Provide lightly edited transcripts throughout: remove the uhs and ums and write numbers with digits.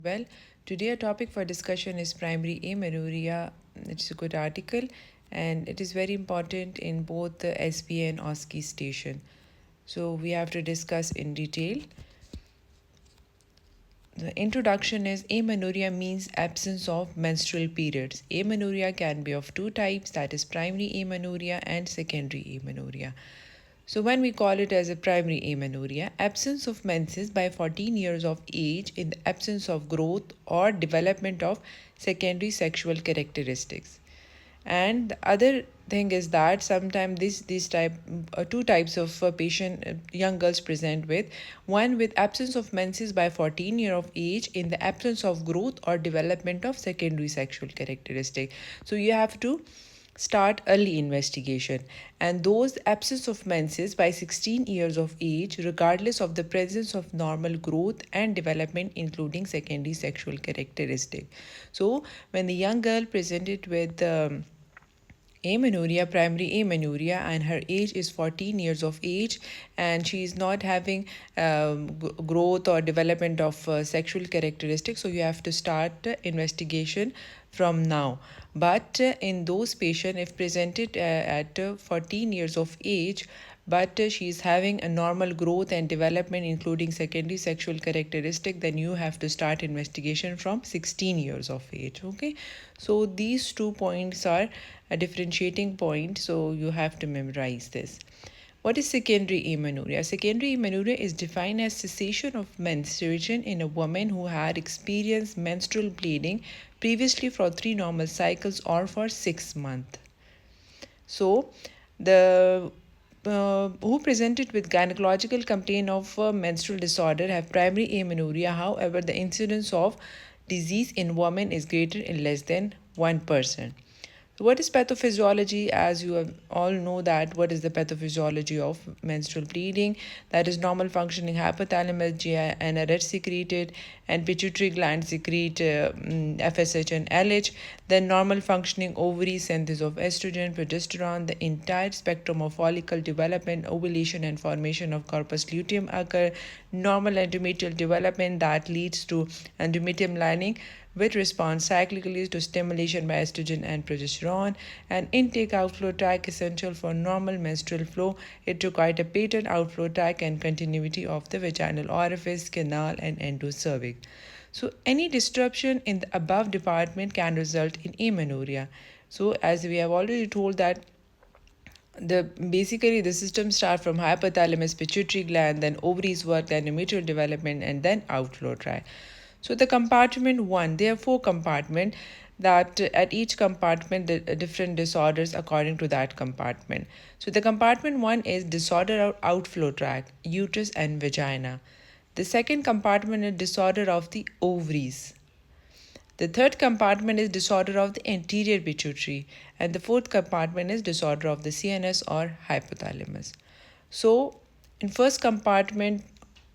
Well, today our topic for discussion is primary amenorrhea. It's a good article and it is very important in both the SBA and OSCE station. So we have to discuss in detail. The introduction is amenorrhea means absence of menstrual periods. Amenorrhea can be of two types, that is primary amenorrhea and secondary amenorrhea. So when we call it as a primary amenorrhea, absence of menses by 14 years of age in the absence of growth or development of secondary sexual characteristics. And the other thing is that sometimes these type two types of patient young girls present with, one with absence of menses by 14 year of age in the absence of growth or development of secondary sexual characteristic. So you have to start early investigation, and those absence of menses by 16 years of age regardless of the presence of normal growth and development including secondary sexual characteristic. So when the young girl presented with amenorrhea, primary amenorrhea, and her age is 14 years of age, and she is not having growth or development of sexual characteristics, so you have to start investigation from now. But in those patients, if presented at 14 years of age, but she is having a normal growth and development including secondary sexual characteristic, then you have to start investigation from 16 years of age. Okay, so these 2 points are a differentiating point, so you have to memorize this. What is secondary amenorrhea? Secondary amenorrhea is defined as cessation of menstruation in a woman who had experienced menstrual bleeding previously for 3 normal cycles or for 6 months. So, the who presented with gynecological complaint of menstrual disorder have primary amenorrhea. However, the incidence of disease in women is greater in less than 1%. What is pathophysiology? As you all know that what is the pathophysiology of menstrual bleeding? That is normal functioning hypothalamus, GI, NRH secreted, and pituitary gland secrete FSH and LH. Then normal functioning ovaries, synthesis of estrogen, progesterone, the entire spectrum of follicle development, ovulation, and formation of corpus luteum occur. Normal endometrial development that leads to endometrium lining which responds cyclically to stimulation by estrogen and progesterone. An intake outflow tract essential for normal menstrual flow. It requires a patent outflow tract and continuity of the vaginal orifice, canal, and endocervix. So any disruption in the above department can result in amenorrhea. So as we have already told that the system starts from hypothalamus, pituitary gland, then ovaries work, then endometrial development, and then outflow tract. So the compartment 1, there are 4 compartments that at each compartment the different disorders according to that compartment. So the compartment 1 is disorder of outflow tract, uterus and vagina. The second compartment is disorder of the ovaries. The third compartment is disorder of the anterior pituitary, and the fourth compartment is disorder of the CNS or hypothalamus. So in first compartment,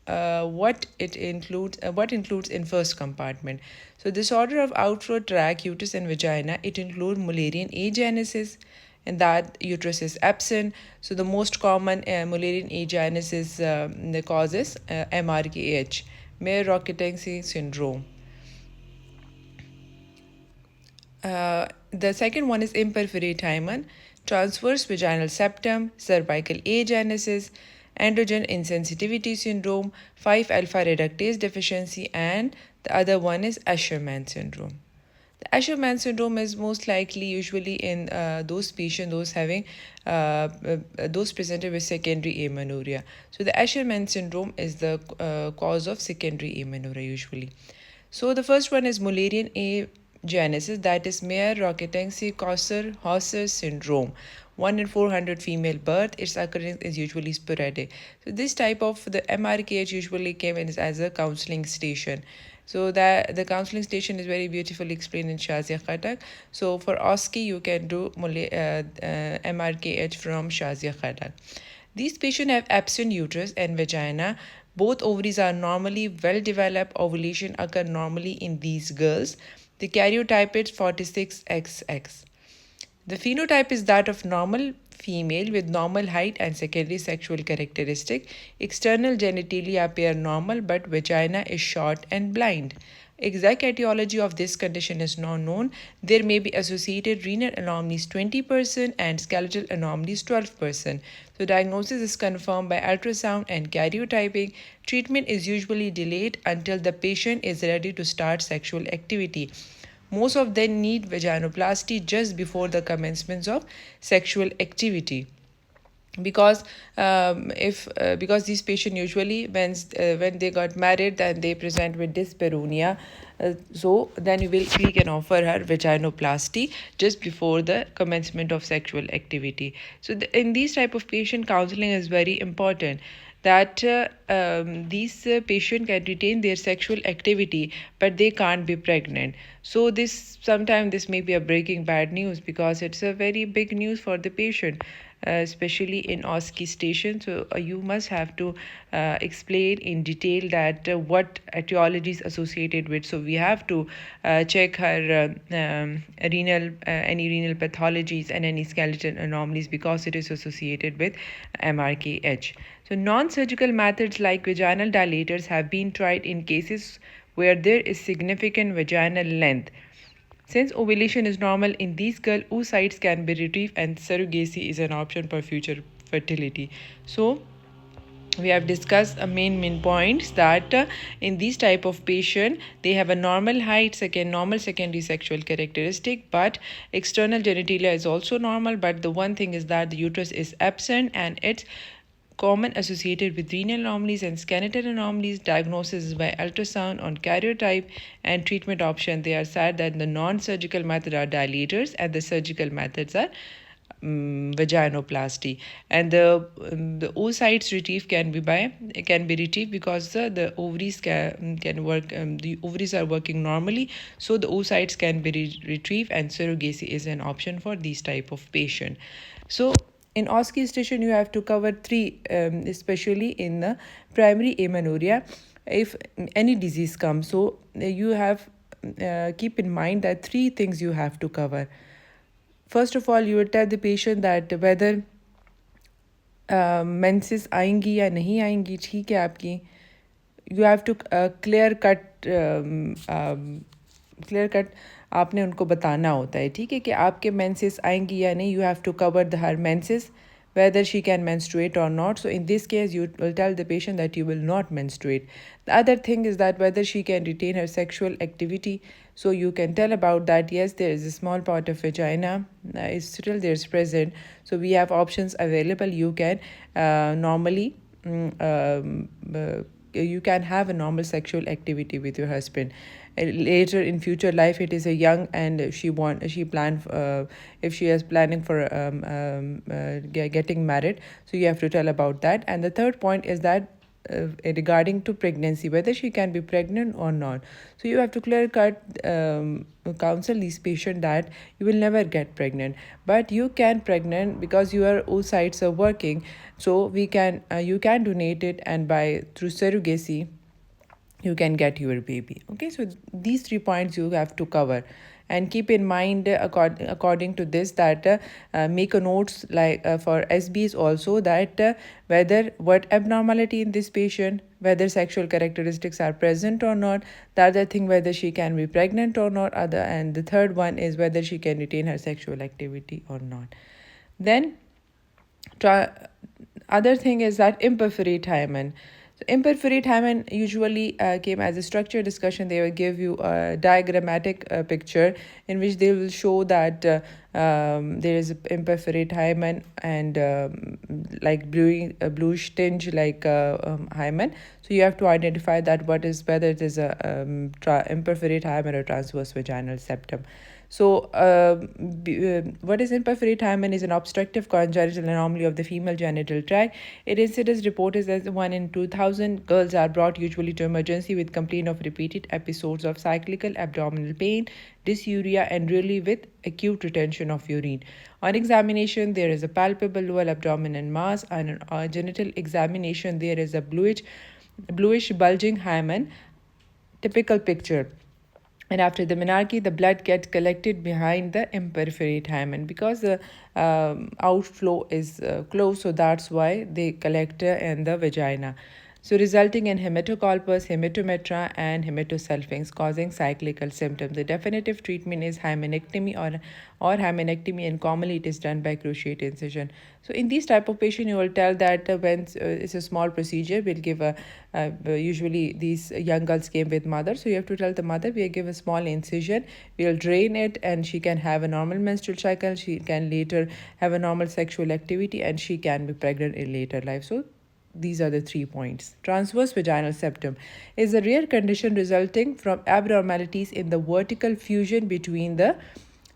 what includes in first compartment. So disorder of outflow tract, uterus and vagina, it includes Mullerian agenesis, and that uterus is absent. So the most common Mullerian agenesis the causes Mrcog, Mrcog syndrome. The second one is imperforate hymen, transverse vaginal septum, cervical agenesis, androgen insensitivity syndrome, 5-alpha reductase deficiency, and the other one is Asherman syndrome. The Asherman syndrome is most likely usually in those patients, those presented with secondary amenorrhea. So the Asherman syndrome is the cause of secondary amenorrhea usually. So the first one is Mullerian agenesis, that is Mrcog-Hauser syndrome. 1 in 400 female birth, its occurrence is usually sporadic. So this type of the MRKH usually came in as a counseling station. So the counseling station is very beautifully explained in Shazia Khatak. So for OSCE, you can do MRKH from Shazia Khatak. These patients have absent uterus and vagina. Both ovaries are normally well developed. Ovulation occur normally in these girls. The karyotype is 46XX. The phenotype is that of normal female with normal height and secondary sexual characteristic. External genitalia appear normal, but vagina is short and blind. Exact etiology of this condition is not known. There may be associated renal anomalies 20% and skeletal anomalies 12%. So diagnosis is confirmed by ultrasound and karyotyping. Treatment is usually delayed until the patient is ready to start sexual activity. Most of them need vaginoplasty just before the commencement of sexual activity, because if because these patients usually when they got married, then they present with dyspareunia, so then we can offer her vaginoplasty just before the commencement of sexual activity. So in these type of patient, counseling is very important, that these patient can retain their sexual activity but they can't be pregnant. So this sometimes this may be a breaking bad news, because it's a very big news for the patient, especially in OSCE station. So you must have to explain in detail that what etiology is associated with. So we have to check her renal any renal pathologies and any skeletal anomalies, because it is associated with Mrkh. So non-surgical methods like vaginal dilators have been tried in cases where there is significant vaginal length. Since ovulation is normal in these girls, oocytes can be retrieved and surrogacy is an option for future fertility. So we have discussed a main points, that in these type of patient, they have a normal height, normal secondary sexual characteristic, but external genitalia is also normal, but the one thing is that the uterus is absent and it's common associated with renal anomalies and skeletal anomalies. Diagnosis is by ultrasound on karyotype, and treatment option, they are said that the non-surgical method are dilators and the surgical methods are vaginoplasty. And the oocytes retrieve can be retrieved because the ovaries can work, the ovaries are working normally, so the oocytes can be retrieved, and surrogacy is an option for these type of patient. So in OSCE station, you have to cover three, especially in the primary amenorrhea. If any disease comes, so you have keep in mind that three things you have to cover. First of all, you will tell the patient that whether menses आएंगी या नहीं आएंगी, ठीक है आपकी. You have to clear cut आपने उनको बताना होता है, ठीक है, कि आपके menses आएंगी या नहीं. You have to cover her menses, whether she can menstruate or not. So in this case, you will tell the patient that you will not menstruate. The other thing is that whether she can retain her sexual activity. So you can tell about that, yes, there is a small part of vagina is still there's present. So we have options available. You can normally you can have a normal sexual activity with your husband. Later in future life, it is a young, and she plan if she is planning for getting married, so you have to tell about that. And the third point is that regarding to pregnancy, whether she can be pregnant or not. So you have to clear cut counsel these patients that you will never get pregnant, but you can pregnant because your oocytes are working. So we can you can donate it, and by through surrogacy you can get your baby. Okay, so these 3 points you have to cover, and keep in mind according to this that make a notes like for SBs also, that whether what abnormality in this patient, whether sexual characteristics are present or not. The other thing, whether she can be pregnant or not. And the third one is whether she can retain her sexual activity or not. Then other thing is that imperforate hymen. So imperforate hymen usually came as a structured discussion. They will give you a diagrammatic picture in which they will show that there is imperforate hymen and like bluish tinge like hymen. So you have to identify that whether it is a imperforate hymen or transverse vaginal septum. So, what is imperforate hymen is an obstructive congenital anomaly of the female genital tract. Its incidence reported as 1 in 2,000. Girls are brought usually to emergency with complaint of repeated episodes of cyclical abdominal pain, dysuria, and really with acute retention of urine. On examination, there is a palpable lower abdominal mass, and on genital examination, there is a bluish bulging hymen. Typical picture. And after the menarche, the blood gets collected behind the imperforate hymen, because the outflow is close, so that's why they collect in the vagina. so resulting in hematocolpus, hematometra, and hematosulfings, causing cyclical symptoms. The definitive treatment is hymenectomy or hymenectomy, and commonly it is done by cruciate incision. So in these type of patient, you will tell that when it's a small procedure, we'll give usually these young girls came with mother, so you have to tell the mother we'll give a small incision, we'll drain it, and she can have a normal menstrual cycle, she can later have a normal sexual activity, and she can be pregnant in later life. So these are the 3 points. Transverse vaginal septum is a rare condition resulting from abnormalities in the vertical fusion between the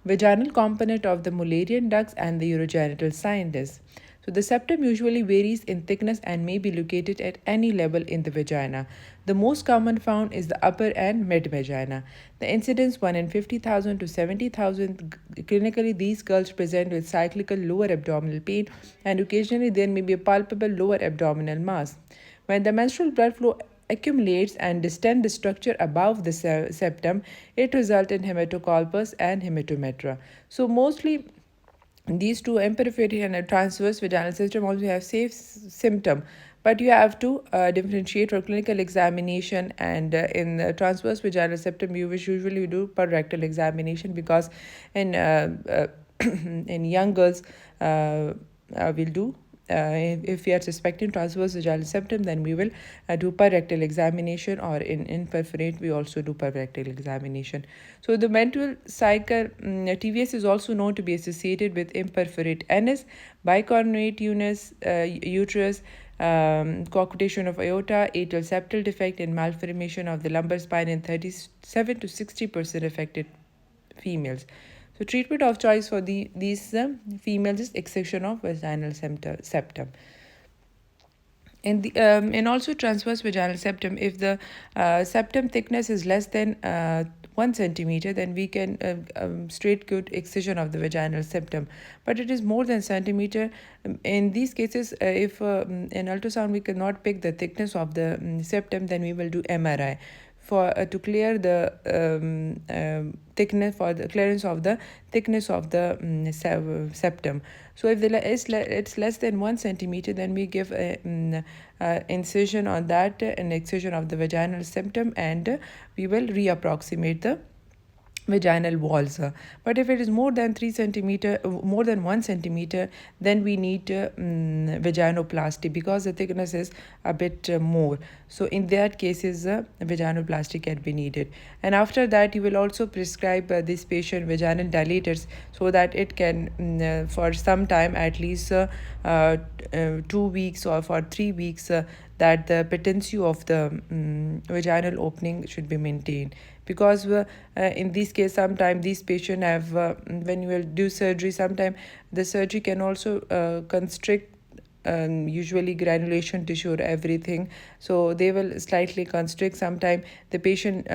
vaginal component of the Mullerian ducts and the urogenital sinus. So the septum usually varies in thickness and may be located at any level in the vagina. The most common found is the upper and mid vagina. The incidence 1 in 50,000 to 70,000. Clinically, these girls present with cyclical lower abdominal pain, and occasionally there may be a palpable lower abdominal mass. When the menstrual blood flow accumulates and distends the structure above the septum, it results in hematocolpus and hematometra. So mostly these two, imperforate and a transverse vaginal system, also have safe symptom, but you have to differentiate for clinical examination. And in the transverse vaginal septum, you usually do per rectal examination, because in in young girls we'll do if we are suspecting transverse vaginal septum, then we will do per rectal examination, or in perforate we also do per rectal examination. So the menstrual cycle, TVS is also known to be associated with imperforate anus, bicornuate uterus, coarctation of aorta, atrial septal defect, and malformation of the lumbar spine in 37 to 60% affected females. So treatment of choice for these females is excision of vaginal septum. In also transverse vaginal septum, if the septum thickness is less than 1 centimeter, then we can straight good excision of the vaginal septum. But it is more than centimeter. In these cases, if in ultrasound we cannot pick the thickness of the septum, then we will do MRI for to clear the thickness, for the clearance of the thickness of the septum. So if it's less than 1 centimeter, then we give a incision on that, an excision of the vaginal septum, and we will reapproximate the vaginal walls. But if it is more than 3 centimeter, more than 1 centimeter, then we need vaginoplasty, because the thickness is a bit more. So in that cases, vaginoplasty can be needed. And after that, you will also prescribe this patient vaginal dilators, so that it can for some time, at least 2 weeks or for 3 weeks, that the patency of the vaginal opening should be maintained. Because in this case, sometimes these patients have, when you will do surgery, sometimes the surgery can also constrict usually granulation tissue or everything, so they will slightly constrict. Sometimes the patient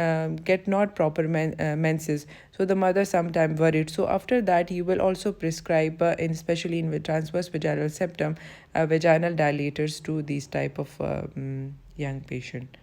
get not proper menses, so the mother sometimes worried. So after that, you will also prescribe especially in transverse vaginal septum, vaginal dilators to these type of young patient.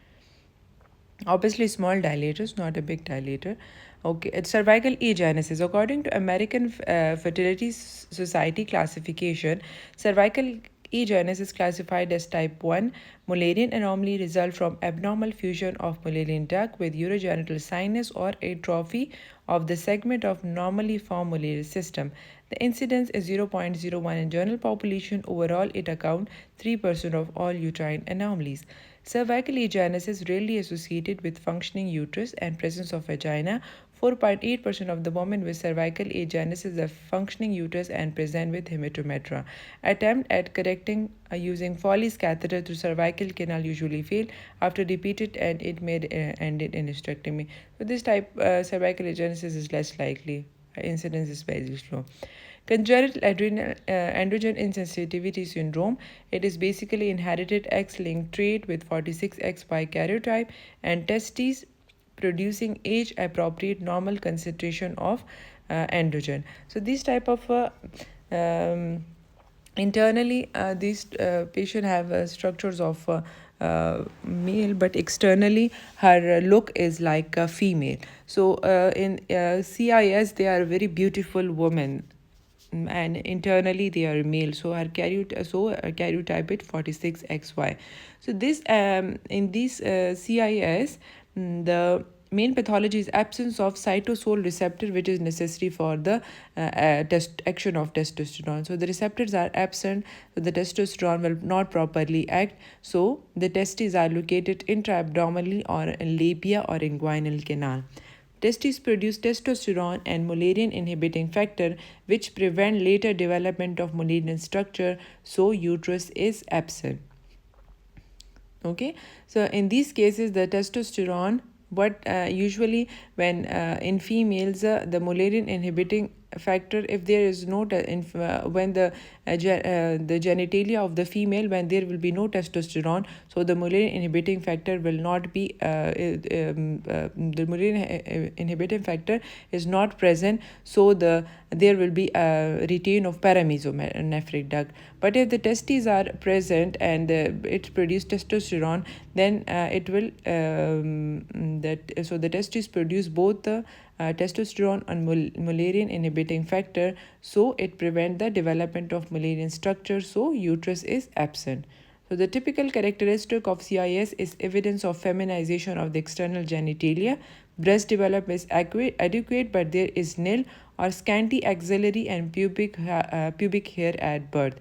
Obviously, small dilators, not a big dilator. Okay, it's cervical agenesis. According to American Fertility Society classification, cervical agenesis is classified as type 1 Mullerian anomaly result from abnormal fusion of Mullerian duct with urogenital sinus or atrophy of the segment of normally formed Mullerian system. The incidence is 0.01 in general population. Overall, it accounts 3% of all uterine anomalies. Cervical agenesis is rarely associated with functioning uterus and presence of vagina. 4.8% of the women with cervical agenesis have functioning uterus and present with hematometra. Attempt at correcting using Foley's catheter through cervical canal usually fail after repeated, and it may end in hysterectomy. So this type cervical agenesis is less likely. Incidence is very slow. Congenital androgen insensitivity syndrome. It is basically inherited X-linked trait with 46XY karyotype and testes producing age-appropriate normal concentration of androgen. So these type of internally these patient have structures of male, but externally her look is like a female. So in CIS, they are very beautiful women. and internally they are male. So her karyotype is 46XY. So this in this CIS, the main pathology is absence of cytosol receptor, which is necessary for the action of testosterone. So the receptors are absent, so the testosterone will not properly act. So the testes are located intra-abdominally or in labia or inguinal canal. Testes produce testosterone and Mullerian inhibiting factor, which prevent later development of Mullerian structure, so uterus is absent. Okay, so in these cases the testosterone, but usually when in females the Mullerian inhibiting factor, if there is no when the genitalia of the female, when there will be no testosterone, so the Mullerian inhibiting factor will not be the Mullerian inhibiting factor is not present, so there will be a retain of paramesonephric duct. But if the testes are present and it produce testosterone, then it will that so the testes produce both the testosterone and Mullerian inhibiting factor, so it prevents the development of Mullerian structure, so uterus is absent. So the typical characteristic of CIS is evidence of feminization of the external genitalia. Breast development is adequate, but there is nil or scanty axillary and pubic hair at birth.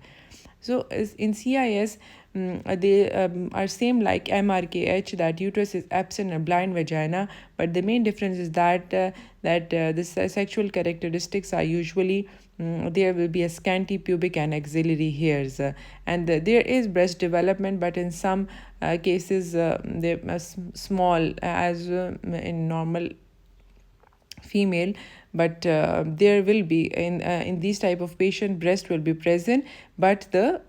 So in CIS, they are same like MRKH, that uterus is absent and blind vagina, but the main difference is that the sexual characteristics are usually there will be a scanty pubic and axillary hairs, and there is breast development, but in some cases they are small as in normal female, but there will be in these type of patient breast will be present, but the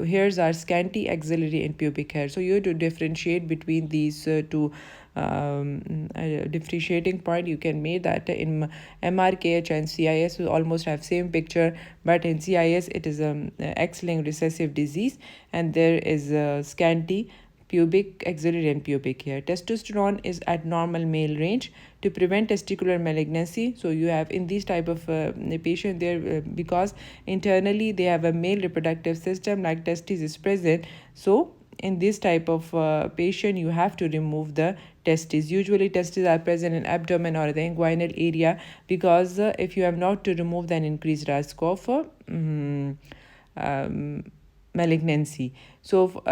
hairs are scanty, axillary and pubic hair. So you have to differentiate between these two differentiating point. You can make that in MRKH and CIS will almost have same picture, but in CIS it is a X-linked recessive disease, and there is a scanty pubic, axillary and pubic hair. Testosterone is at normal male range to prevent testicular malignancy. So you have in these type of patient there because internally they have a male reproductive system like testes is present. So in this type of patient you have to remove the testes. Usually testes are present in abdomen or the inguinal area, because if you have not to remove, then increased risk of malignancy. So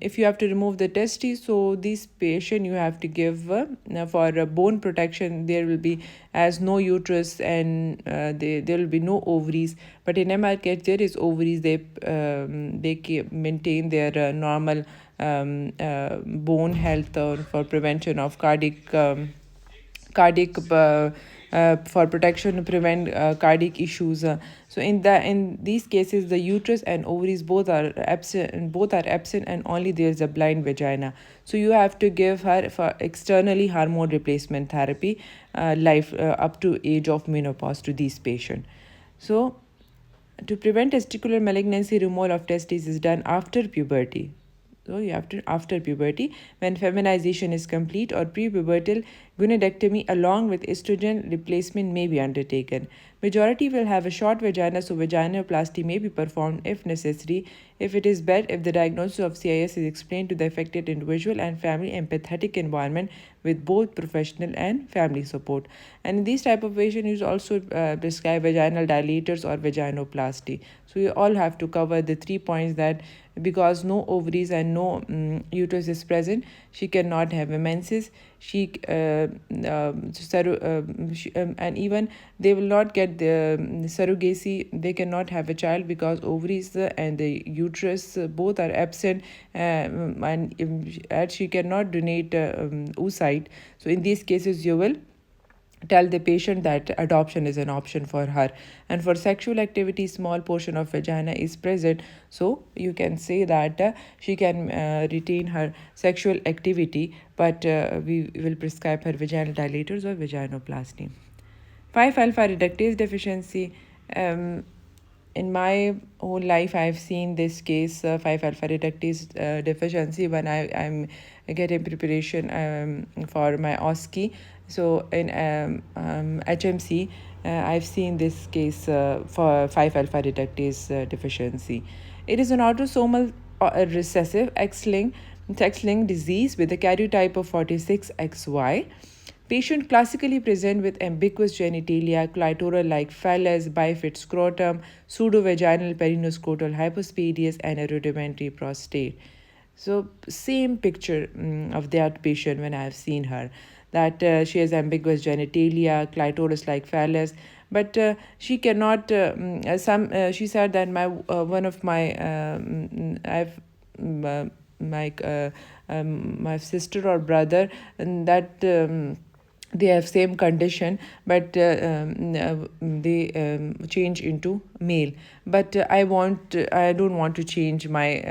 if you have to remove the testes, so this patient you have to give for bone protection, there will be as no uterus and there will be no ovaries, but in MRKH there is ovaries. They maintain their normal bone health for prevention of cardiac for protection to prevent cardiac issues. So in these cases the uterus and ovaries both are absent and only there is a blind vagina. So you have to give her for externally hormone replacement therapy life up to age of menopause to these patient. So to prevent testicular malignancy, removal of testes is done after puberty. So you have to after puberty, when feminization is complete, or prepubertal gonadectomy along with estrogen replacement may be undertaken. Majority will have a short vagina, so vaginoplasty may be performed if necessary. If it is bad, if the diagnosis of CIS is explained to the affected individual and family, empathetic environment with both professional and family support. And in these type of patients, you also prescribe vaginal dilators or vaginoplasty. So you all have to cover the 3 points, that because no ovaries and no uterus is present, she cannot have a menses. And even they will not get the surrogacy. They cannot have a child because ovaries and the uterus both are absent, and she cannot donate oocyte. So in these cases you will tell the patient that adoption is an option for her. And for sexual activity, small portion of vagina is present, so you can say that she can retain her sexual activity, but we will prescribe her vaginal dilators or vaginoplasty. 5 alpha reductase deficiency. In my whole life, I've seen this case, 5 alpha reductase deficiency, when I'm getting preparation for my OSCE. So in HMC, I've seen this case for 5 alpha reductase deficiency. It is an autosomal recessive X-linked disease with a karyotype of 46XY. Patient classically present with ambiguous genitalia, clitoral-like phallus, bifid scrotum, pseudovaginal perinoscrotal hypospadias, and a rudimentary prostate. So same picture of that patient when I have seen her, that she has ambiguous genitalia, clitoris-like phallus, but she cannot. She said that one of my I've my sister or brother, and that. They have same condition, but they change into male. But I don't want to change my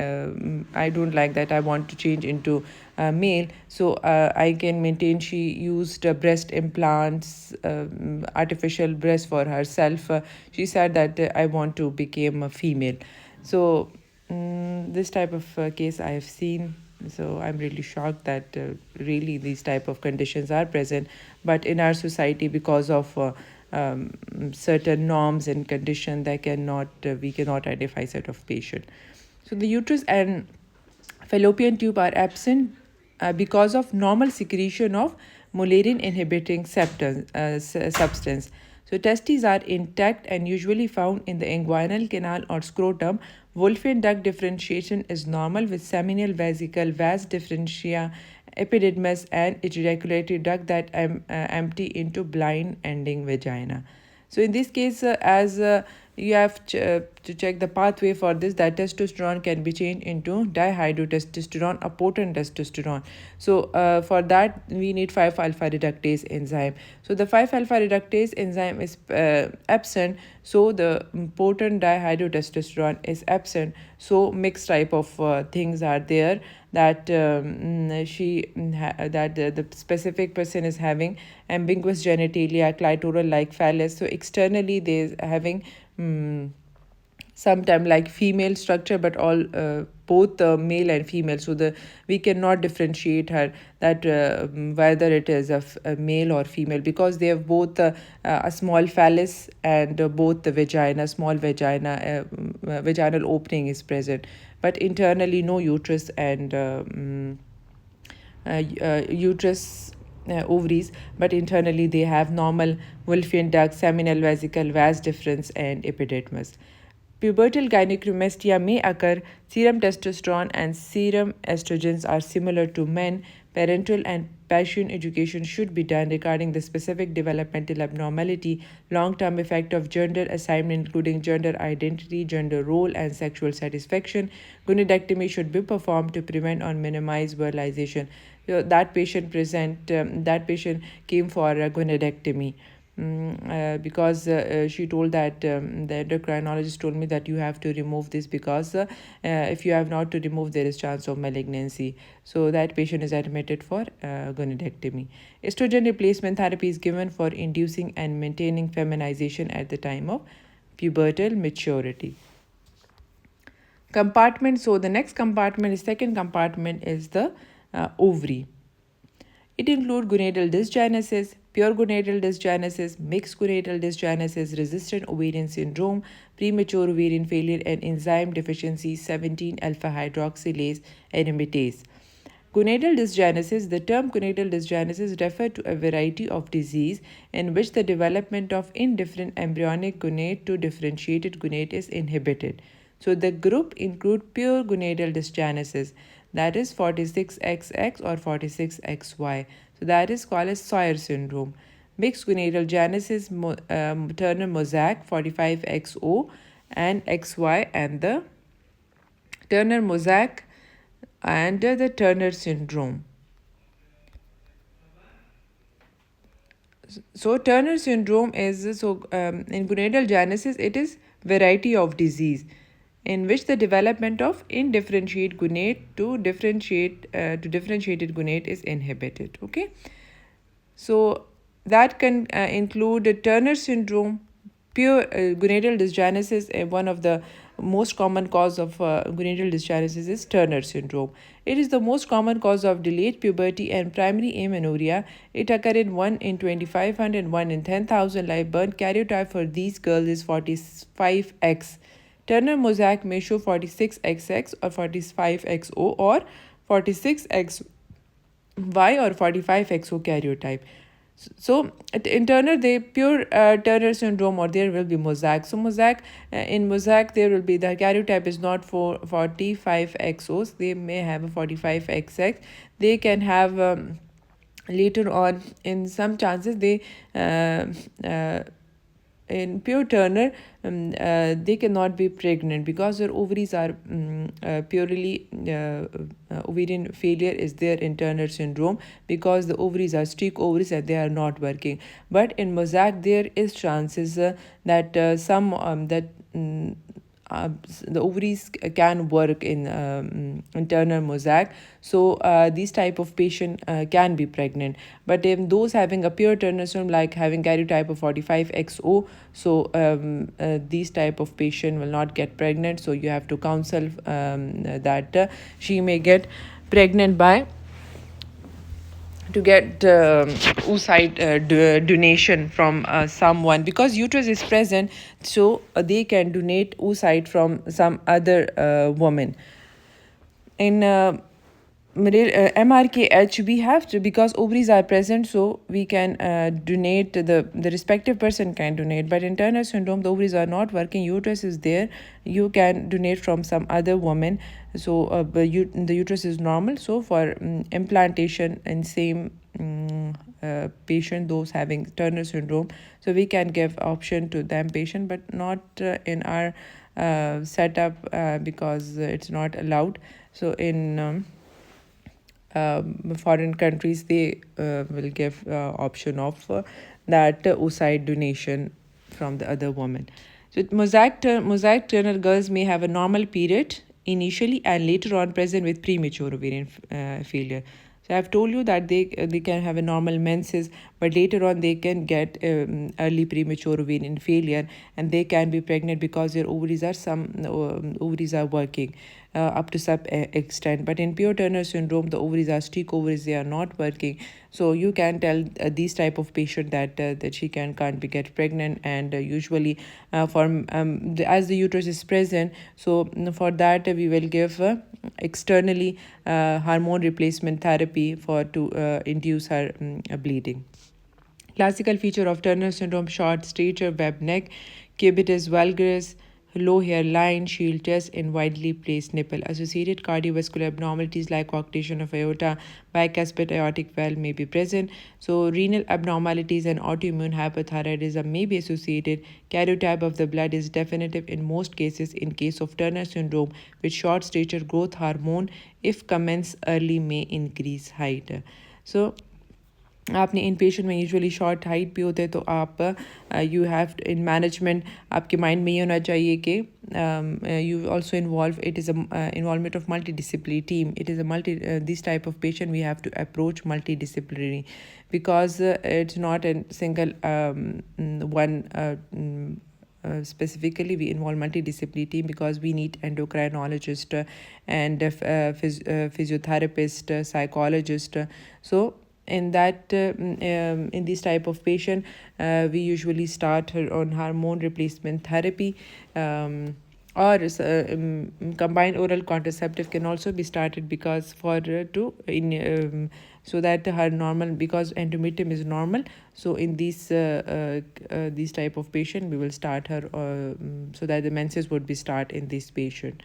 I don't like that. I want to change into male, so I can maintain. She used breast implants, artificial breast for herself. She said that I want to become a female. So this type of case I have seen. So I'm really shocked that really these type of conditions are present, but in our society, because of certain norms and condition, that cannot we cannot identify set of patient. So the uterus and fallopian tube are absent because of normal secretion of mullerian inhibiting substance. So testes are intact and usually found in the inguinal canal or scrotum. Wolffian duct differentiation is normal with seminal vesicle, vas differentia, epididymis, and ejaculatory duct that empty into blind ending vagina. So in this case, as you have to check the pathway for this, that testosterone can be changed into dihydrotestosterone, a potent testosterone. So for that we need 5 alpha reductase enzyme. So the 5 alpha reductase enzyme is absent, so the potent dihydrotestosterone is absent. So mixed type of things are there, that the specific person is having ambiguous genitalia, clitoral like phallus. So externally they is having sometime like female structure, but all both male and female. So the we cannot differentiate her that whether it is a male or female, because they have both a small phallus and both the vagina, small vagina, vaginal opening is present, but internally no uterus and uterus, ovaries, but internally they have normal Wolffian duct, seminal vesicle, vas deferens, and epididymis. Pubertal gynecomastia may occur. Serum testosterone and serum estrogens are similar to men. Parental and patient education should be done regarding the specific developmental abnormality, long-term effect of gender assignment, including gender identity, gender role, and sexual satisfaction. Gonadectomy should be performed to prevent or minimize virilization. So that that patient came for a gonadectomy. Because she told that the endocrinologist told me that you have to remove this, because if you have not to remove, there is chance of malignancy. So that patient is admitted for gonadectomy. Estrogen replacement therapy is given for inducing and maintaining feminization at the time of pubertal maturity. Compartment. So the next compartment, the second compartment, is the ovary. It includes gonadal dysgenesis, pure gonadal dysgenesis, mixed gonadal dysgenesis, resistant ovarian syndrome, premature ovarian failure, and enzyme deficiency 17 alpha hydroxylase aromatase. Gonadal dysgenesis. The term gonadal dysgenesis refers to a variety of disease in which the development of indifferent embryonic gonad to differentiated gonad is inhibited. So the group include pure gonadal dysgenesis, that is 46XX or 46XY. So that is called as Sawyer syndrome. Mixed gonadal genesis, Turner mosaic 45XO and XY, and the Turner mosaic and the Turner syndrome. So Turner syndrome is in gonadal genesis, it is variety of disease in which the development of indifferentiate gonad to differentiated gonad is inhibited. Okay, so that can include Turner syndrome, pure gonadal dysgenesis, one of the most common cause of gonadal dysgenesis is Turner syndrome. It is the most common cause of delayed puberty and primary amenorrhea. It occurs in 1 in 2,500 and 1 in 10,000 live born. Karyotype for these girls is 45X. Turner mosaic may show 46XX or 45XO or 46XY or 45XO karyotype. So in Turner, they pure Turner syndrome, or there will be mosaic. So mosaic, in mosaic, there will be the karyotype is not for 45XOs. They may have a 45XX. They can have later on, in some chances, they in pure Turner, they cannot be pregnant because their ovaries are purely ovarian failure is there in Turner syndrome, because the ovaries are streak ovaries and they are not working. But in mosaic, there is chances that some that the ovaries can work in Turner mosaic. So these type of patient can be pregnant. But in those having a pure Turner syndrome, like having karyotype of 45XO, so these type of patient will not get pregnant. So you have to counsel that she may get pregnant by to get oocyte donation from someone, because uterus is present, so they can donate oocyte from some other woman. In MRKH, we have to, because ovaries are present, so we can donate, the respective person can donate. But in Turner syndrome, the ovaries are not working, uterus is there, you can donate from some other woman. So the uterus is normal, so for implantation in same patient, those having Turner syndrome, so we can give option to them patient, but not in our setup, because it's not allowed. So in foreign countries, they will give option of that oocyte donation from the other woman. So mosaic Turner girls may have a normal period initially and later on present with premature ovarian failure. So I've told you that they can have a normal menses, but later on they can get early premature ovarian failure, and they can be pregnant because their ovaries are working up to some extent. But in pure Turner syndrome, the ovaries are streak ovaries; they are not working. So you can tell these type of patient that she can't be get pregnant, and usually as the uterus is present, so for that we will give externally hormone replacement therapy for to induce her bleeding. Classical feature of Turner syndrome: short stature, webbed neck, cubitus vulgaris, low hairline, shield chest, and widely placed nipple. Associated cardiovascular abnormalities like coarctation of aorta, bicuspid aortic valve may be present. So renal abnormalities and autoimmune hypothyroidism may be associated. Karyotype of the blood is definitive in most cases. In case of Turner syndrome, with short stature, growth hormone, if commence early, may increase height. So आपने इन patient में usually short height भी होते हैं, तो आप you have in management आपके mind में ये होना चाहिए कि you also involve it is involvement of multidisciplinary team. It is a multi this type of patient we have to approach multidisciplinary, because it's not a single one specifically. We involve multidisciplinary team because we need endocrinologist and physiotherapist, psychologist. So in that in this type of patient, we usually start her on hormone replacement therapy, or combined oral contraceptive can also be started, because for to in so that her normal, because endometrium is normal. So in these type of patient, we will start her so that the menses would be start in this patient.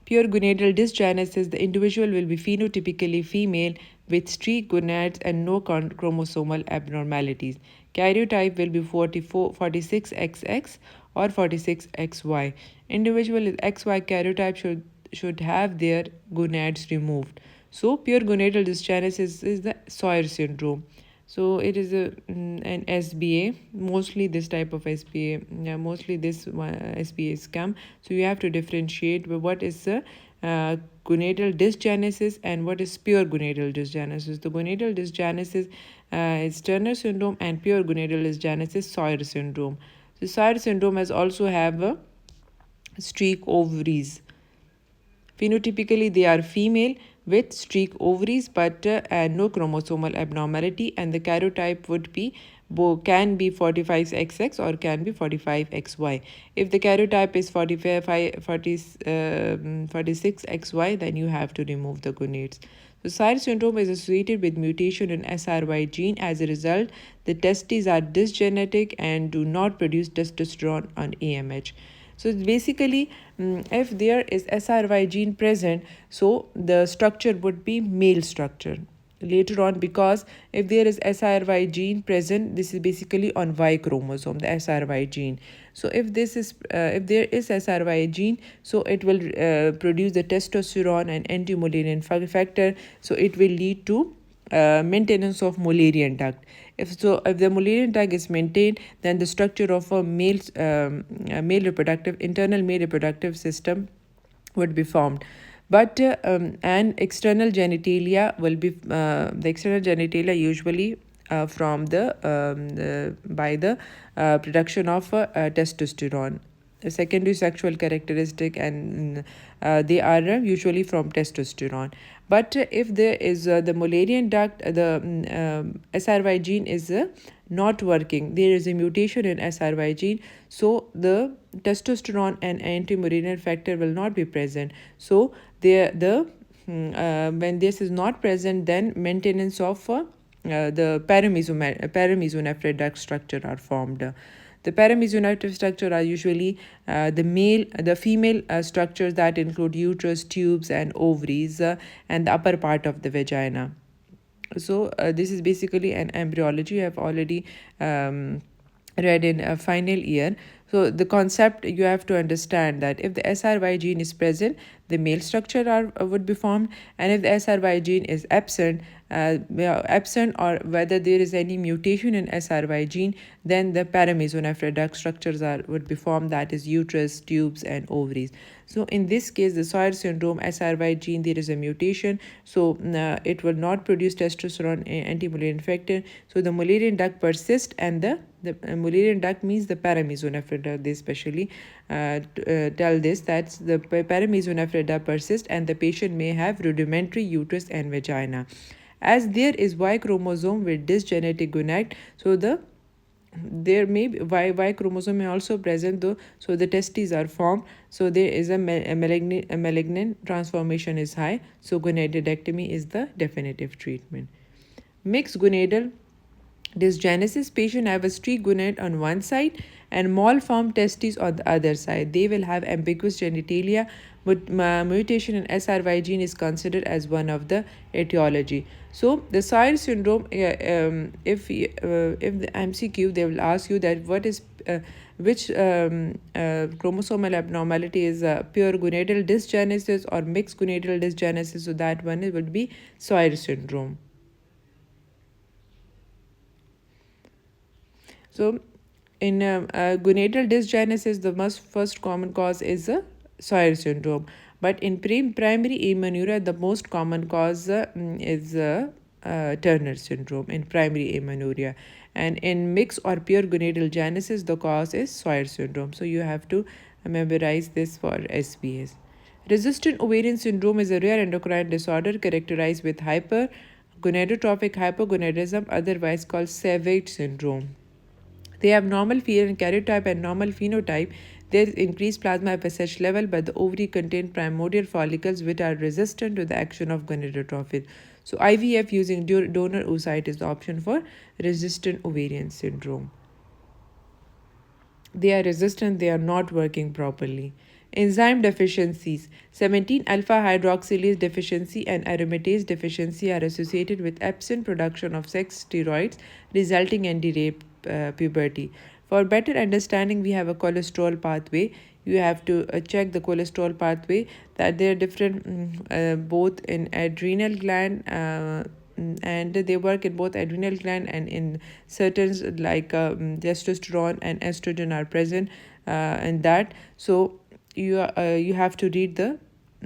Pure gonadal dysgenesis: the individual will be phenotypically female with streaked gonads and no chromosomal abnormalities. Karyotype will be 46XX or 46XY. Individual with XY karyotype should have their gonads removed. So pure gonadal dysgenesis is the Sawyer syndrome. So it is an SBA. Mostly this type of SBA, mostly this SBA scam. So you have to differentiate what is the gonadal dysgenesis and what is pure gonadal dysgenesis. The gonadal dysgenesis is Turner syndrome, and pure gonadal dysgenesis Sawyer syndrome. So Sayre syndrome has also have a streak ovaries. Phenotypically, they are female with streak ovaries but and no chromosomal abnormality, and the karyotype would be can be 45XX or can be 45XY. If the karyotype is 46XY, then you have to remove the gonads. So Sayre syndrome is associated with mutation in SRY gene. As a result, the testes are dysgenetic and do not produce testosterone on AMH. So basically, if there is SRY gene present, so the structure would be male structure later on, because if there is SRY gene present, this is basically on Y chromosome, the SRY gene. So if there is SRY gene, so it will produce the testosterone and anti-Mullerian factor, so it will lead to maintenance of Mullerian duct. If the Mullerian duct is maintained, then the structure of a male reproductive internal male reproductive system would be formed. But an external genitalia will be the external genitalia usually from the by the production of testosterone, a secondary sexual characteristic, and they are usually from testosterone. But if there is the Mullerian duct, the SRY gene is not working, there is a mutation in SRY gene, so the testosterone and anti-Mullerian factor will not be present. So when this is not present, then maintenance of the paramesonephrid duct structure are formed. The paramesonephrid structure are usually the female structures that include uterus, tubes, and ovaries, and the upper part of the vagina. So this is basically an embryology you have already read in a final year. So the concept you have to understand that if the SRY gene is present, the male structure would be formed, and if the SRY gene is absent or whether there is any mutation in SRY gene, then the paramesonephrid duct structures would be formed, that is uterus, tubes, and ovaries. So in this case, the Sayre syndrome SRY gene, there is a mutation, so it will not produce testosterone anti-Mullerian factor. So the Mullerian duct persists, and the Mullerian duct means the paramesonephrid duct. They especially tell this, that the paramesonephrid duct persists, and the patient may have rudimentary uterus and vagina. As there is Y chromosome with dysgenetic gonad, so there may be Y chromosome may also present though, so the testes are formed, so there is a malignant transformation is high, so gonadectomy is the definitive treatment. Mixed gonadal dysgenesis, patient have a streak gonad on one side and malformed testes on the other side. They will have ambiguous genitalia, but mutation in SRY gene is considered as one of the etiology. So the Sayre syndrome, if the MCQ, they will ask you that what is which chromosomal abnormality is pure gonadal dysgenesis or mixed gonadal dysgenesis. So that one would be Sayre syndrome. So, in gonadal dysgenesis, the first common cause is Sayre syndrome. But in primary amenorrhea, the most common cause is Turner syndrome in primary amenorrhea. And in mixed or pure gonadal genesis, the cause is Sayre syndrome. So, you have to memorize this for SBS. Resistant ovarian syndrome is a rare endocrine disorder characterized with hypergonadotrophic hypogonadism, otherwise called Savage syndrome. They have normal fetal karyotype and normal phenotype. There is increased plasma FSH level, but the ovary contain primordial follicles which are resistant to the action of gonadotrophin. So IVF using donor oocyte is the option for resistant ovarian syndrome. They are resistant, they are not working properly. Enzyme deficiencies. 17 alpha hydroxylase deficiency and aromatase deficiency are associated with absent production of sex steroids, resulting in delayed puberty. For better understanding, we have a cholesterol pathway. You have to check the cholesterol pathway, that they are different both in adrenal gland and they work in both adrenal gland and in certain like testosterone and estrogen are present in that. So you have to read the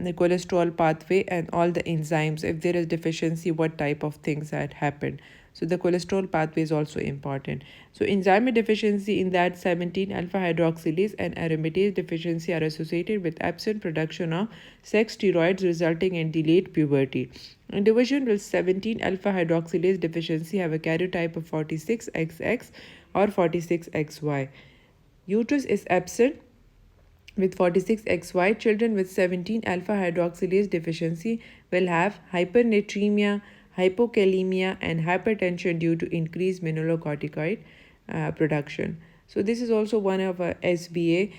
the cholesterol pathway and all the enzymes. If there is deficiency, what type of things had happened. So the cholesterol pathway is also important. So enzyme deficiency in that 17 alpha hydroxylase and aromatase deficiency are associated with absent production of sex steroids resulting in delayed puberty. Individuals with 17 alpha hydroxylase deficiency have a karyotype of 46XX or 46XY. Uterus is absent with 46XY. Children with 17 alpha hydroxylase deficiency will have hypernatremia, hypokalemia, and hypertension due to increased mineralocorticoid production. So this is also one of SBA.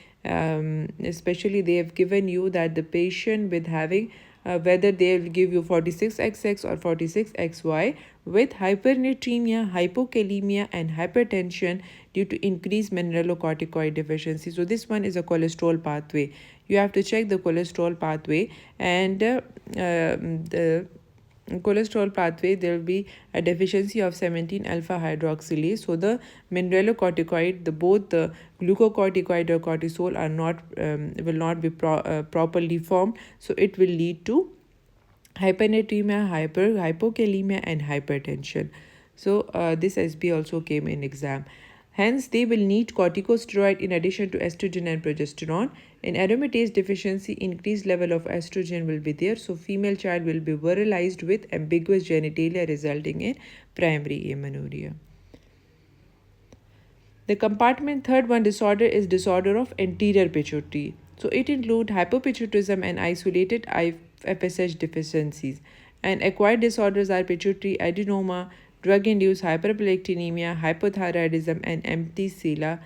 Especially they have given you that the patient with having whether they will give you 46XX or 46XY with hypernatremia, hypokalemia, and hypertension due to increased mineralocorticoid deficiency. So this one is a cholesterol pathway. You have to check the cholesterol pathway, and the cholesterol pathway there will be a deficiency of 17 alpha hydroxylase. So the mineralocorticoid, both the glucocorticoid or cortisol are not will not be properly formed, so it will lead to hypernatremia, hypokalemia, and hypertension. So this SB also came in exam. Hence, they will need corticosteroid in addition to estrogen and progesterone. In aromatase deficiency, increased level of estrogen will be there. So, female child will be virilized with ambiguous genitalia resulting in primary amenorrhea. The compartment third one disorder is disorder of anterior pituitary. So it includes hypopituitarism and isolated FSH deficiencies. And acquired disorders are pituitary adenoma, drug-induced hyperprolactinemia, hypothyroidism, and empty sella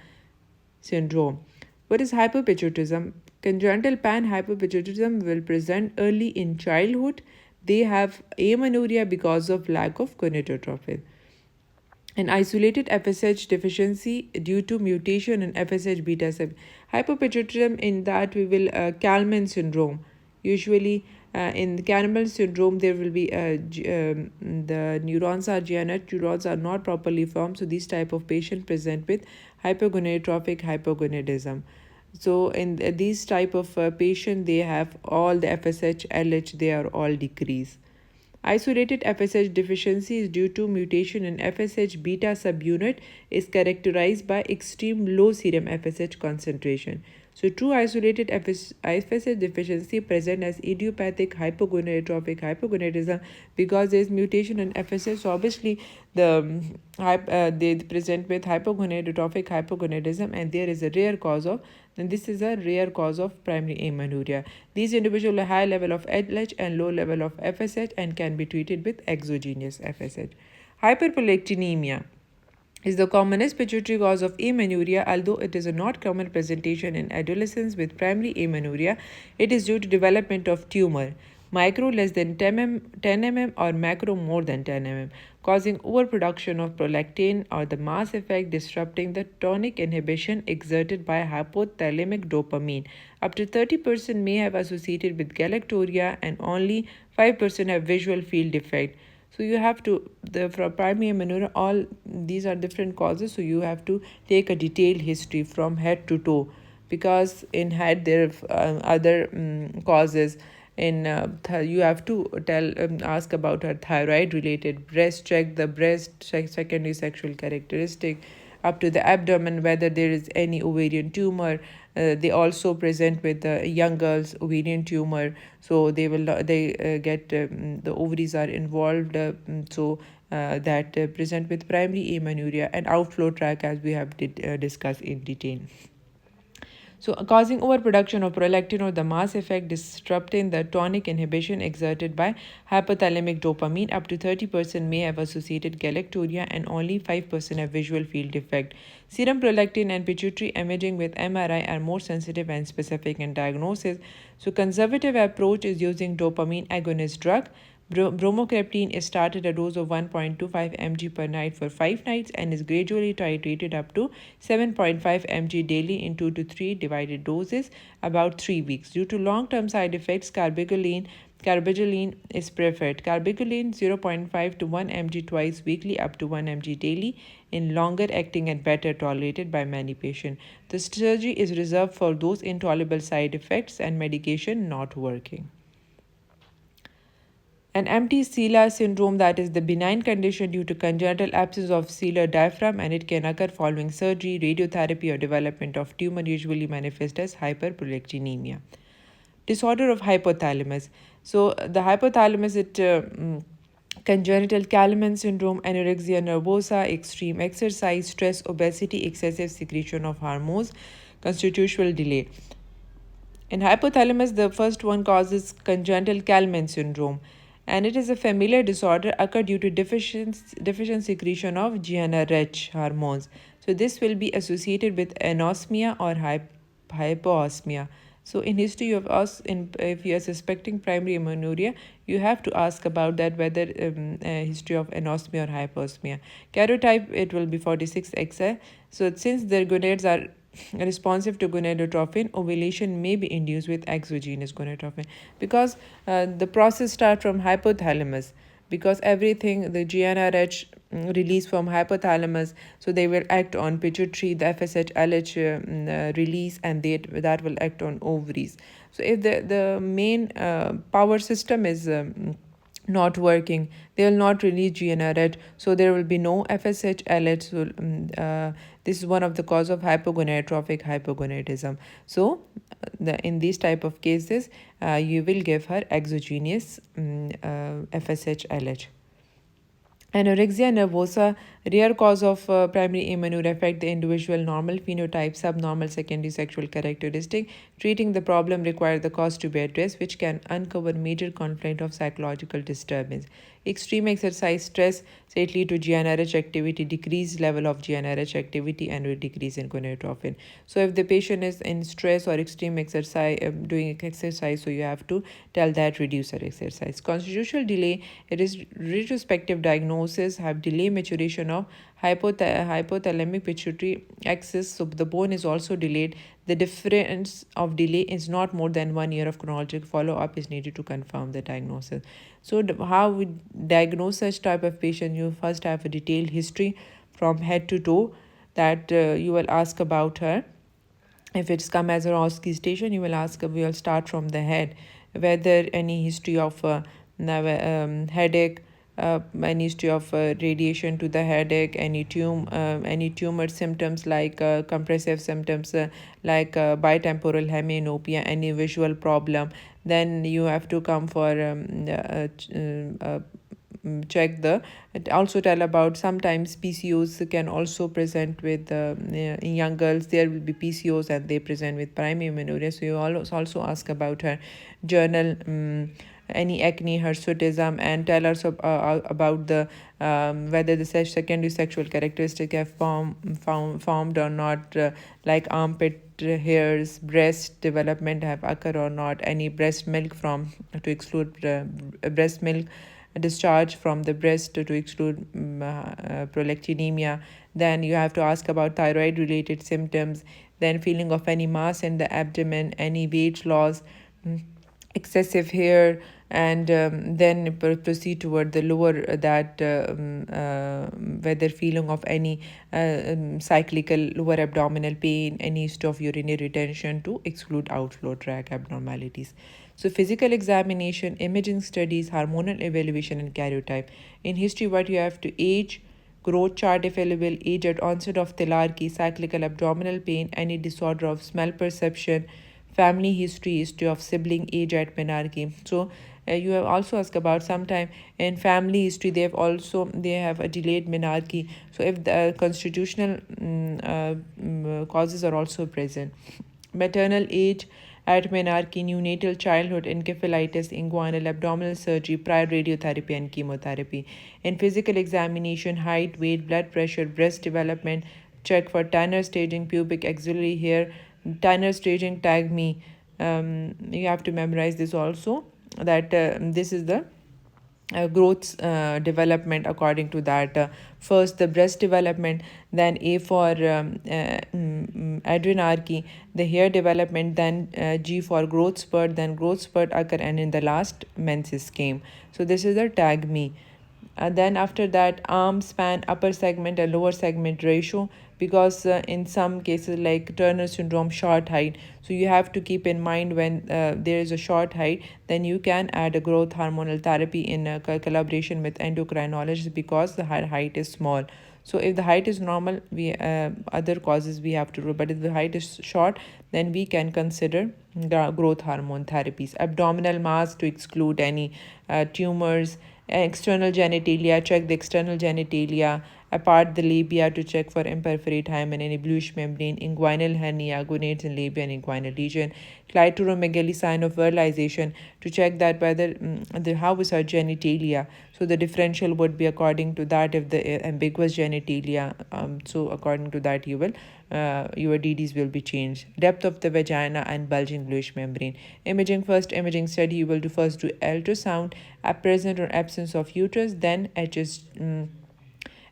syndrome. What is hypopituitarism? Congenital panhypopituitarism will present early in childhood. They have amenorrhea because of lack of gonadotropin. An isolated FSH deficiency due to mutation in FSH beta 7. Hypopituitarism, in that we will Kalman syndrome. Usually in Kalman syndrome there will be the neurons are GNH, neurons are not properly formed. So these type of patient present with hypogonadotrophic hypogonadism. So in these type of patient, they have all the FSH, LH, they are all decreased. Isolated FSH deficiency is due to mutation in FSH beta subunit is characterized by extreme low serum FSH concentration. So true isolated FSH deficiency present as idiopathic hypogonadotrophic hypogonadism because there is mutation in FSH. So obviously they present with hypogonadotrophic hypogonadism, and there is a rare cause of primary amenorrhea. These individuals have high level of LH and low level of FSH and can be treated with exogenous FSH. Hyperprolactinemia is the commonest pituitary cause of amenorrhea. Although it is a not common presentation in adolescents with primary amenorrhea, it is due to development of tumor, micro less than 10 mm or macro more than 10 mm, causing overproduction of prolactin or the mass effect disrupting the tonic inhibition exerted by hypothalamic dopamine. Up to 30% may have associated with galactorrhea and only 5% have visual field defect. So you have to, for primary amenorrhea, all these are different causes. So you have to take a detailed history from head to toe, because in head there are other causes. You have to ask about her thyroid related, breast check the breast, check secondary sexual characteristic, up to the abdomen whether there is any ovarian tumor. They also present with young girls ovarian tumor, so they get the ovaries are involved, that present with primary amenorrhea and outflow tract, as we have discussed in detail. So, causing overproduction of prolactin or the mass effect disrupting the tonic inhibition exerted by hypothalamic dopamine. Up to 30% may have associated galactorrhea and only 5% have visual field defect. Serum prolactin and pituitary imaging with MRI are more sensitive and specific in diagnosis. So, conservative approach is using dopamine agonist drug. Bromocriptine is started at a dose of 1.25 mg per night for 5 nights and is gradually titrated up to 7.5 mg daily in 2 to 3 divided doses about 3 weeks. Due to long-term side effects, carbapenem is preferred. Carbapenem 0.5 to 1 mg twice weekly up to 1 mg daily in longer acting and better tolerated by many patients. The strategy is reserved for those intolerable side effects and medication not working. An empty cella syndrome, that is the benign condition due to congenital absence of cella diaphragm, and it can occur following surgery, radiotherapy, or development of tumor, usually manifest as hyperprolactinemia. Disorder of hypothalamus. So the hypothalamus, congenital Kallmann syndrome, anorexia nervosa, extreme exercise, stress, obesity, excessive secretion of hormones, constitutional delay. In hypothalamus, the first one causes congenital Kallmann syndrome, and it is a familiar disorder occur due to deficient secretion of GnRH hormones. So this will be associated with anosmia or hypoosmia. So in history of us, if you are suspecting primary amenorrhea, you have to ask about that whether history of anosmia or hyposmia. Karyotype, it will be 46XI. So since the gonads are responsive to gonadotrophin, ovulation may be induced with exogenous gonadotrophin, because the process starts from hypothalamus, because everything the GnRH release from hypothalamus, so they will act on pituitary, the FSH LH release, and that will act on ovaries. So if the main power system is not working, they will not release GnRH, so there will be no FSH LH. So this is one of the cause of hypogonadotrophic hypogonadism. So in these type of cases, you will give her exogenous FSH LH. Anorexia nervosa, rare cause of primary amenorrhea, affect the individual normal phenotype, subnormal secondary sexual characteristic. Treating the problem requires the cause to be addressed, which can uncover major conflict of psychological disturbance. Extreme exercise stress, say it lead to GnRH activity, decreased level of GnRH activity, and will decrease in gonadotrophin. So if the patient is in stress or extreme exercise, doing exercise, so you have to tell that reduce her exercise. Constitutional delay, it is retrospective diagnosis, have delay maturation of hypothalamic pituitary axis, so the bone is also delayed. The difference of delay is not more than 1 year of chronological follow-up is needed to confirm the diagnosis. So how we diagnose such type of patient? You first have a detailed history from head to toe, that you will ask about her. If it's come as a Roski station, you will ask, we will start from the head, whether any history of headache, any history of radiation to the headache, any tumor symptoms like compressive symptoms like bitemporal hemianopia, any visual problem. Then you have to come for check the, also tell about sometimes PCOS can also present with in young girls. There will be PCOS and they present with primary amenorrhea, so you also ask about her journal, any acne, hirsutism, and tell us about the whether the secondary sexual characteristic have formed or not, like armpit hairs, breast development have occurred or not, any breast milk from to exclude breast milk discharge from the breast to exclude prolactinemia. Then you have to ask about thyroid related symptoms, then feeling of any mass in the abdomen, any weight loss, excessive hair, and then proceed toward the lower whether feeling of any cyclical lower abdominal pain, any history of urinary retention to exclude outflow tract abnormalities. So physical examination, imaging studies, hormonal evaluation, and karyotype. In history, what you have to: age, growth chart if available, age at onset of thelarchy, cyclical abdominal pain, any disorder of smell perception, family history, history of sibling age at menarche. So you have also asked about sometime in family history they have a delayed menarche. So if the constitutional causes are also present. Maternal age at menarche, neonatal childhood, encephalitis, inguinal abdominal surgery, prior radiotherapy and chemotherapy. In physical examination, height, weight, blood pressure, breast development, check for Tanner staging, pubic axillary hair, Tanner staging, tag me. You have to memorize this also, that this is the growth development according to that. First the breast development, then A for adrenarche, the hair development, then G for growth spurt, then growth spurt occur, and in the last menses came. So this is the tag me. And then after that, arm span, upper segment and lower segment ratio, because in some cases like Turner syndrome, short height, so you have to keep in mind when there is a short height, then you can add a growth hormonal therapy in collaboration with endocrinologist, because the height is small. So if the height is normal, we other causes we have to do, but if the height is short, then we can consider growth hormone therapies. Abdominal mass to exclude any tumors. External genitalia, check the external genitalia. Apart the labia to check for imperforate hymen and bluish membrane. Inguinal hernia, gonads in labia and inguinal region. Clitoromegaly, sign of virilization, to check that whether how is her genitalia. So the differential would be according to that. If the ambiguous genitalia, so according to that you will your DDs will be changed. Depth of the vagina and bulging bluish membrane. Imaging, first imaging study, you will do first do ultrasound, a present or absence of uterus, then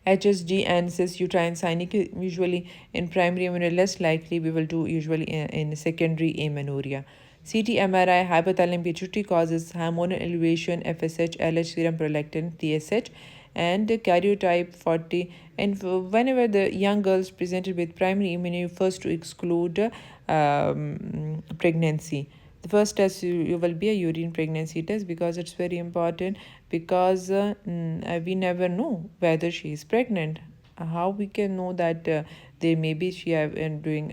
HSG and cis uterine synic. Usually in primary amenorrhea, less likely we will do usually in secondary amenorrhea. CT MRI, hypothalamic pituitary causes hormonal elevation, FSH, LH, serum prolactin, TSH, and karyotype 40. And whenever the young girls presented with primary amenorrhea, first to exclude pregnancy. The first test you will be a urine pregnancy test, because it's very important, because we never know whether she is pregnant. How we can know that they maybe she have doing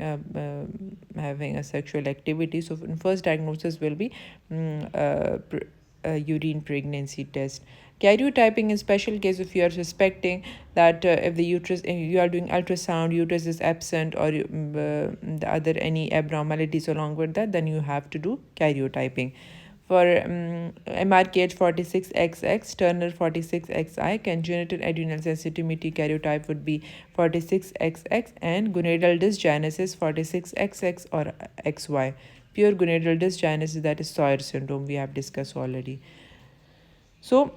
having a sexual activity. So first diagnosis will be urine pregnancy test. Karyotyping, in special case if you are suspecting that if the uterus, you are doing ultrasound, uterus is absent, or the other any abnormalities along with that, then you have to do karyotyping. For Mrcog 46XX, Turner 46XI, congenital adrenal sensitivity karyotype would be 46XX, and gonadal dysgenesis 46XX or XY. Pure gonadal dysgenesis, that is Sawyer syndrome, we have discussed already. So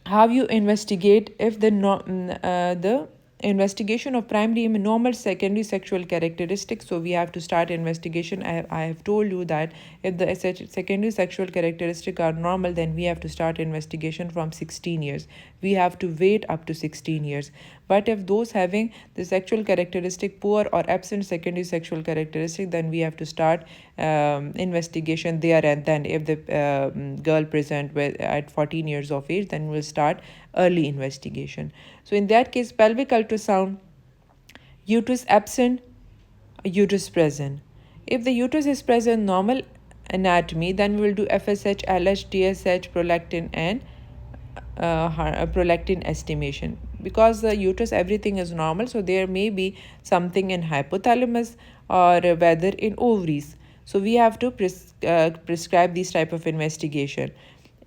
how you investigate if the investigation of primary normal secondary sexual characteristics. So we have to start investigation. I have told you that if the secondary sexual characteristics are normal, then we have to start investigation from 16 years. We have to wait up to 16 years. But if those having the sexual characteristic poor or absent secondary sexual characteristic, then we have to start investigation there and then. If the girl present with at 14 years of age, then we'll start early investigation. So in that case, pelvic ultrasound, uterus absent, uterus present. If the uterus is present, normal anatomy, then we will do FSH, LH, TSH, prolactin, and prolactin estimation. Because the uterus everything is normal, so there may be something in hypothalamus or whether in ovaries. So we have to prescribe these type of investigation.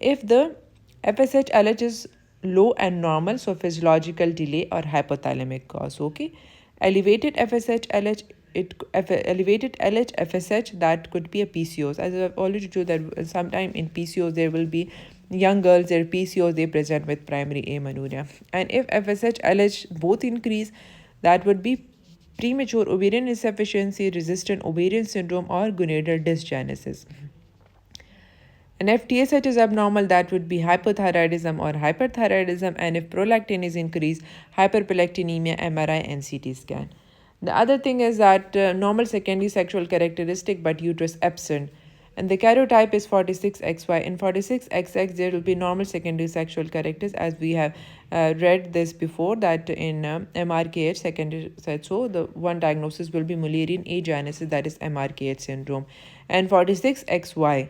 If the FSH LH is low and normal, so physiological delay or hypothalamic cause. Okay, elevated FSH LH, elevated LH FSH, that could be a PCOS. As I've already told that sometime in PCOS there will be young girls, their PCOS, they present with primary amenorrhea. And if FSH LH both increase, that would be premature ovarian insufficiency, resistant ovarian syndrome, or gonadal dysgenesis. And if TSH is abnormal, that would be hypothyroidism or hyperthyroidism. And if prolactin is increased, hyperprolactinemia, MRI, and CT scan. The other thing is that normal secondary sexual characteristic but uterus absent. And the karyotype is 46XY. In 46XX, there will be normal secondary sexual characters, as we have read this before, that in Mrkh secondary. So the one diagnosis will be Mullerian agenesis, that is Mrkh syndrome. And 46XY,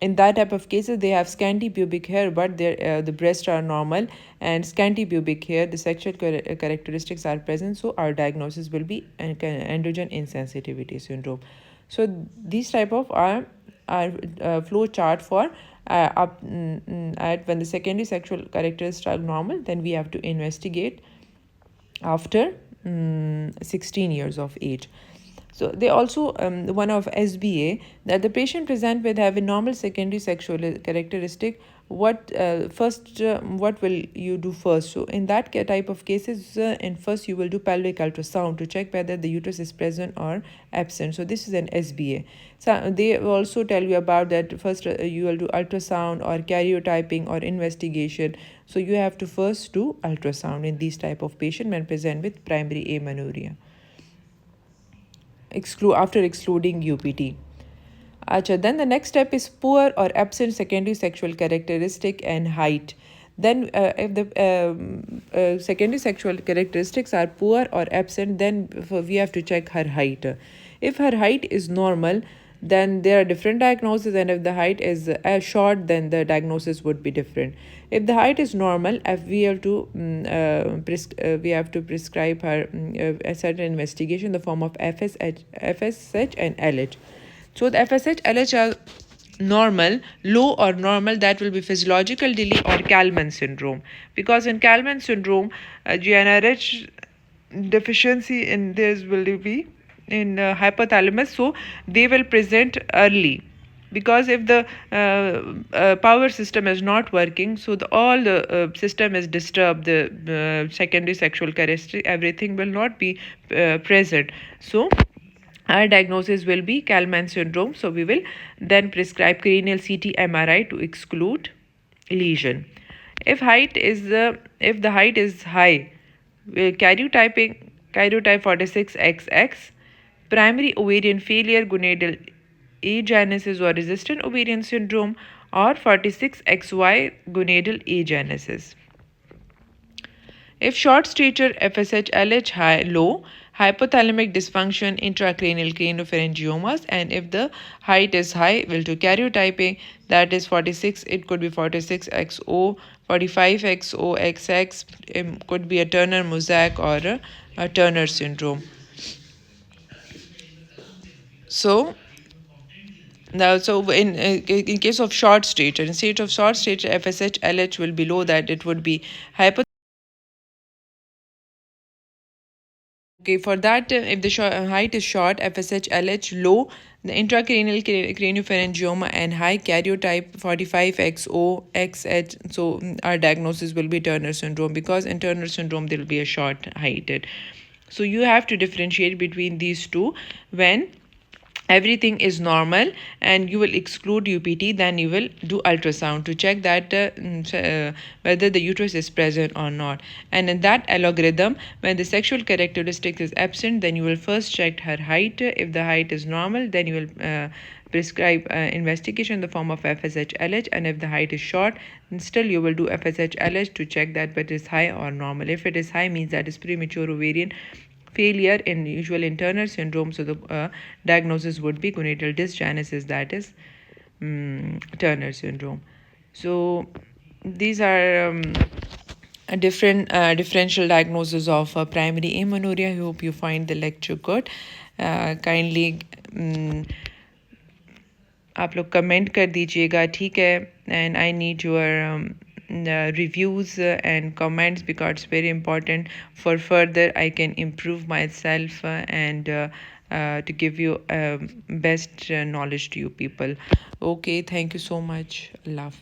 in that type of cases, they have scanty pubic hair, but the breasts are normal, and scanty pubic hair, the sexual characteristics are present. So our diagnosis will be androgen insensitivity syndrome. So these type of are flow chart for at when the secondary sexual characteristics are normal, then we have to investigate after 16 years of age. So they also one of SBA, that the patient present with having normal secondary sexual characteristic what will you do first? So in that type of cases, in first you will do pelvic ultrasound to check whether the uterus is present or absent. So this is an SBA. So they also tell you about that first you will do ultrasound or karyotyping or investigation. So you have to first do ultrasound in these type of patient when present with primary amenorrhea, after excluding UPT. Acha, then the next step is poor or absent secondary sexual characteristic and height. Then, if the secondary sexual characteristics are poor or absent, then we have to check her height. If her height is normal, then there are different diagnoses, and if the height is short, then the diagnosis would be different. If the height is normal, if we have to we have to prescribe her a certain investigation in the form of FSH and LH. So the FSH, LH are normal, low or normal, that will be physiological delay or Kalman syndrome. Because in Kalman syndrome, GnRH deficiency in this will be in hypothalamus, so they will present early. Because if the power system is not working, so all the system is disturbed, the secondary sexual characteristic, everything will not be present. So our diagnosis will be Kalman syndrome. So we will then prescribe cranial CT MRI to exclude lesion. If the height is high, karyotype 46XX, primary ovarian failure, gonadal agenesis or resistant ovarian syndrome, or 46XY gonadal agenesis. If short stature, FSH, LH high, low, hypothalamic dysfunction, intracranial craniopharyngiomas, and if the height is high, will do karyotyping, that is 46, it could be 46XO, 45XO, XX, could be a Turner mosaic or a Turner syndrome. So now, so in case of short stature, in state of short stature, FSH, LH will be low, that it would be hypothalamic. Okay, for that, if the height is short, FSH, LH low, the intracranial craniopharyngioma and high karyotype 45XO, XH, so our diagnosis will be Turner syndrome, because in Turner syndrome there will be a short heighted. So you have to differentiate between these two. When everything is normal and you will exclude UPT, then you will do ultrasound to check that whether the uterus is present or not. And in that algorithm, when the sexual characteristic is absent, then you will first check her height. If the height is normal, then you will prescribe investigation in the form of FSH LH, and if the height is short, then still you will do FSH LH to check that whether it is high or normal. If it is high, means that is premature ovarian failure, in usual internal syndrome. So the diagnosis would be gonadal dysgenesis, that is Turner syndrome. So these are a differential diagnosis of primary amenorrhea. I hope you find the lecture good. Kindly आप लोग comment कर दीजिएगा, ठीक है. And I need your reviews and comments, because it's very important for further I can improve myself and to give you best knowledge to you people. Okay, thank you so much. Allah.